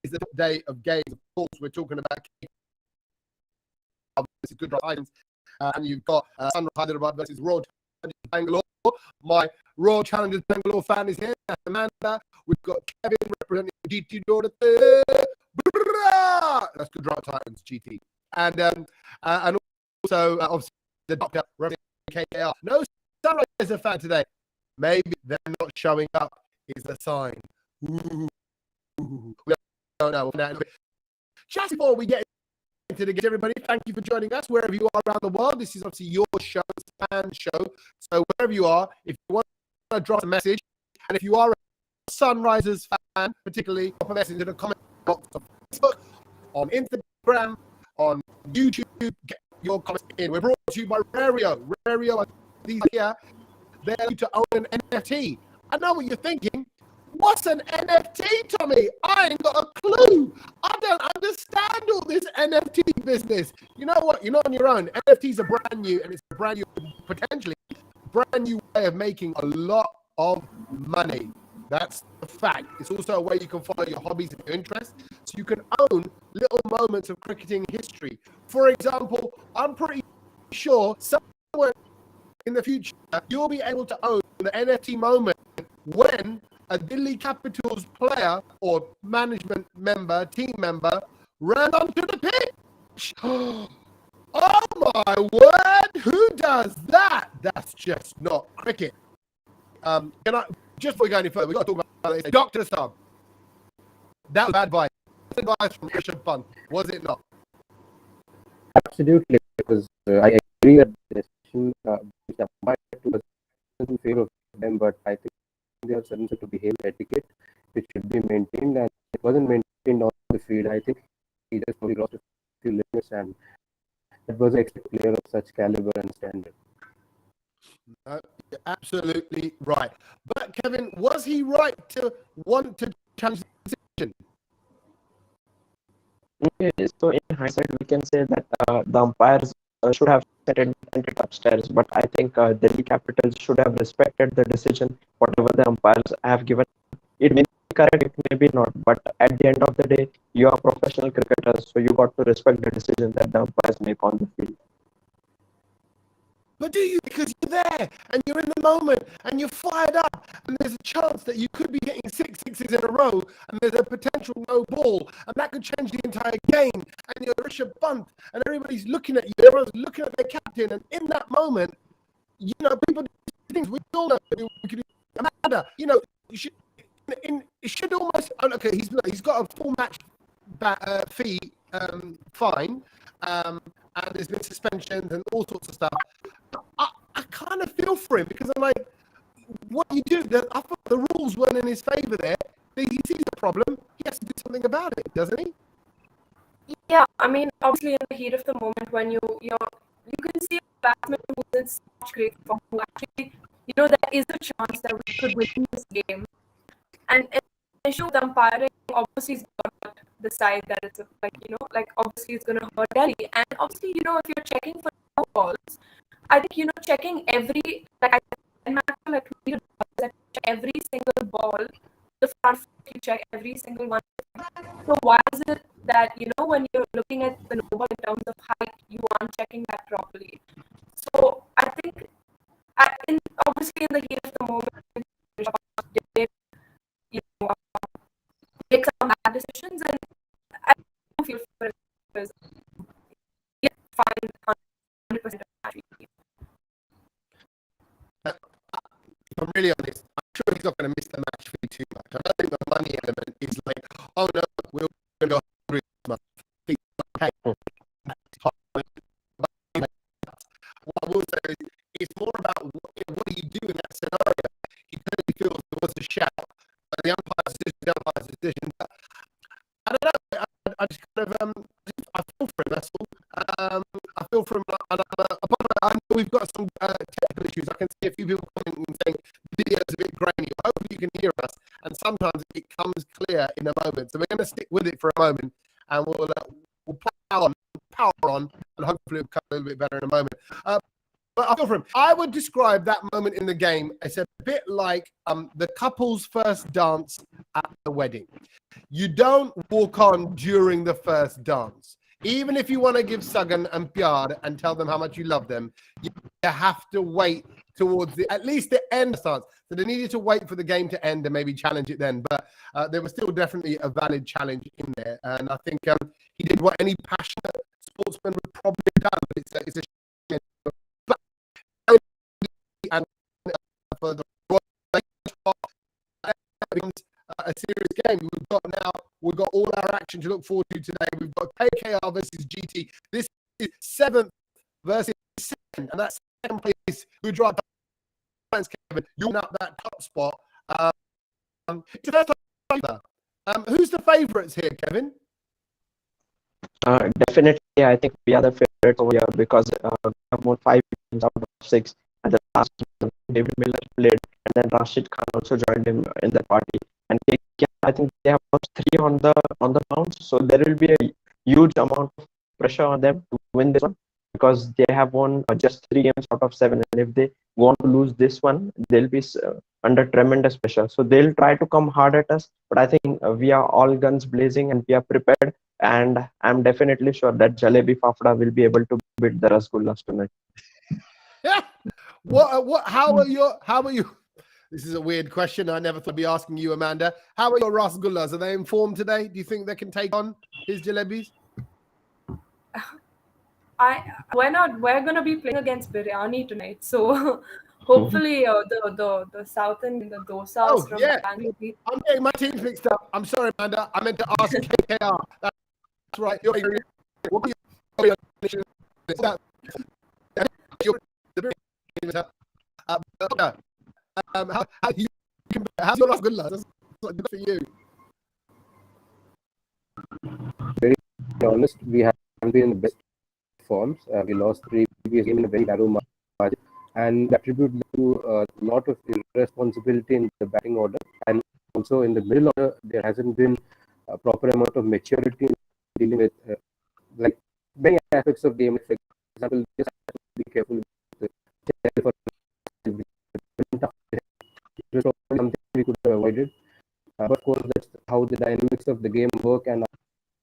is the day of games. Of course, we're talking about this is good items, and you've got Sunrise Hyderabad versus Raw Bangalore. My Raw Challengers Bangalore fan is here. That's Amanda. We've got Kevin representing GT Dorothy. That's good drop Titans GT, and also obviously the doctor representing KKR. No Sunriser fan today. Maybe they're not showing up is a sign. Ooh. We don't know. Just before we get into the game, everybody, thank you for joining us wherever you are around the world. This is obviously your show, it's a fan show. So wherever you are, if you want to drop a message, and if you are a Sunrisers fan, particularly, drop a message in the comment box on Facebook, on Instagram, on YouTube. Get your comments in. We're brought to you by Rario. Rario, these here, they're to own an NFT. I know what you're thinking. What's an NFT, Tommy? I ain't got a clue. I don't understand all this NFT business. You know what? You're not on your own. NFTs are brand new, and it's a brand new, potentially, brand new way of making a lot of money. That's the fact. It's also a way you can follow your hobbies and your interests. So you can own little moments of cricketing history. For example, I'm pretty sure somewhere in the future, you'll be able to own the NFT moment when a Delhi Capitals player or management member, team member, ran onto the pitch. Oh my word! Who does that? That's just not cricket. Can I just before we go any further, we got to talk about this. Dr. Sab, that was bad advice. Advice from Rishabh Pant, was it not? Absolutely, because I agree that the decision was in favor of them, but I think they have certain to behave etiquette which should be maintained, and it wasn't maintained on the field. I think he just probably lost a few limits, and it was an expert player of such caliber and standard. You're absolutely right. But Kevin, was he right to want to challenge the decision? Okay, so in hindsight, we can say that the umpires should have set it upstairs, but I think Delhi Capitals should have respected the decision, whatever the umpires have given. It may be correct, it may be not, but at the end of the day, you are professional cricketers, so you got to respect the decision that the umpires make on the field. But do you? Because you're there and you're in the moment and you're fired up and there's a chance that you could be getting 6 sixes in a row and there's a potential no ball and that could change the entire game and you're Rishabh Pant and everybody's looking at you, everyone's looking at their captain, and in that moment, you know, people do things we all know. We could Amanda, you know, you should, it should almost, okay, he's got a full match fee fine, and there's been suspensions and all sorts of stuff. I kind of feel for him because I'm like, what do you do? I thought the rules weren't in his favour there. He sees the problem. He has to do something about it, doesn't he? Yeah, I mean, obviously in the heat of the moment when you can see a batsman who's in such great form who actually, you know, there is a chance that we could win this game. And an issue with umpiring, obviously, is going to decide that it's obviously it's going to hurt Delhi. And obviously, you know, if you're checking for no balls, I think, you know, checking every, every single ball, the front foot, you check every single one. So why is it that, you know, when you're looking at the no ball in terms of height, you aren't checking that properly? So I think, obviously in the heat of the moment, you know, make some bad decisions, and I don't feel for it because fine 100% actually. If I'm really honest, I'm sure he's not going to miss the match fee too much. I don't think the money element is like, oh no, we're going to go hungry this month. Okay. What I will say is, it's more about what do you do in that scenario. He clearly feels there was a shout, but the umpire's decision. I don't know. I just kind of I feel for him. That's all. I feel for him. I know we've got some technical issues. I can see a few people coming and saying the video's a bit grainy. Hopefully you can hear us, and sometimes it comes clear in a moment. So we're going to stick with it for a moment, and we'll power on, and hopefully it'll come a little bit better in a moment. But I feel for him. I would describe that moment in the game as a bit like the couple's first dance at the wedding. You don't walk on during the first dance. Even if you want to give Sagan and Pyar and tell them how much you love them, you have to wait towards at least the end of the dance. So they needed to wait for the game to end and maybe challenge it then. But there was still definitely a valid challenge in there. And I think he did what any passionate sportsman would probably have done. But it's a shame. But, and for the a serious game. We've got all our action to look forward to today. We've got KKR versus GT. This is 7th versus 2nd, and that's 2nd place. Gujarat, Kevin, you're up that top spot. Who's the favourites here, Kevin? Definitely, I think we are the favorites over here because we have won 5 games out of 6. And the last one, David Miller played, and then Rashid Khan also joined him in the party. And I think they have lost 3 on the bounce, so there will be a huge amount of pressure on them to win this one because they have won just 3 games out of 7, and if they want to lose this one, they'll be under tremendous pressure. So they'll try to come hard at us, but I think we are all guns blazing and we are prepared. And I'm definitely sure that Jalebi Fafda will be able to beat the Rasgullas tonight. Yeah. How are you? This is a weird question. I never thought I'd be asking you, Amanda. How are your Rasgullas? Are they in form today? Do you think they can take on his Jalebis? We're gonna be playing against Biryani tonight, so hopefully the southern the dosas from Bangalore. I'm getting my teams mixed up. I'm sorry, Amanda. I meant to ask KKR. That's right. How's your Rasgullas? That's good for you. Very honest, we haven't been in the best forms. We lost 3 previous games in a very narrow margin, and attribute to a lot of irresponsibility in the batting order, and also in the middle order there hasn't been a proper amount of maturity in dealing with like many aspects of game. For example, just have to be careful with the it was probably something we could have avoided. But of course, that's how the dynamics of the game work, and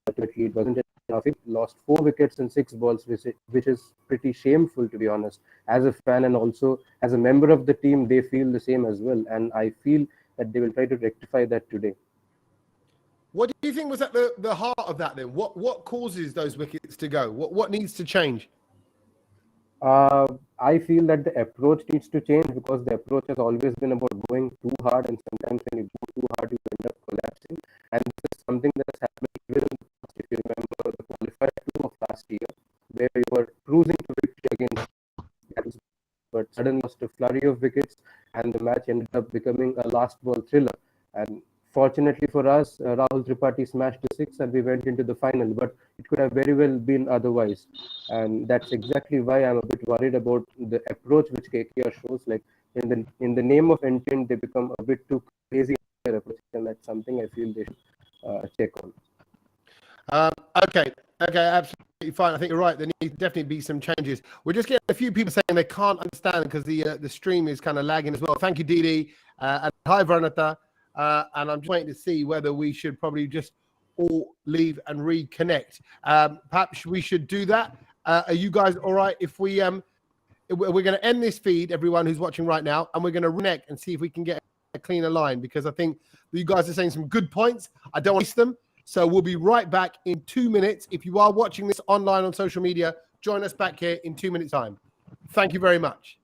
ultimately it wasn't enough. It lost 4 wickets in 6 balls, which is pretty shameful, to be honest. As a fan and also as a member of the team, they feel the same as well, and I feel that they will try to rectify that today. What do you think was at the heart of that then? What causes those wickets to go? What needs to change? I feel that the approach needs to change because the approach has always been about going too hard, and sometimes when you go too hard, you end up collapsing. And this is something that's happened even in the past. If you remember the qualifier 2 of last year, where you were cruising to victory against, but suddenly lost a flurry of wickets, and the match ended up becoming a last ball thriller. And fortunately for us, Rahul Tripathi smashed the 6 and we went into the final, but it could have very well been otherwise. And that's exactly why I'm a bit worried about the approach which KKR shows. Like in the name of intent, they become a bit too crazy in their approach, and that's something I feel they should check on. Okay, absolutely fine. I think you're right. There needs to definitely be some changes. We're just getting a few people saying they can't understand because the stream is kind of lagging as well. Thank you, Didi, and hi, Vernata. And I'm just waiting to see whether we should probably just all leave and reconnect. Perhaps we should do that. Are you guys all right if we we're going to end this feed, everyone who's watching right now, and we're going to reconnect and see if we can get a cleaner line, because I think you guys are saying some good points. I don't want to miss them. So we'll be right back in 2 minutes. If you are watching this online on social media, join us back here in 2 minutes time. Thank you very much.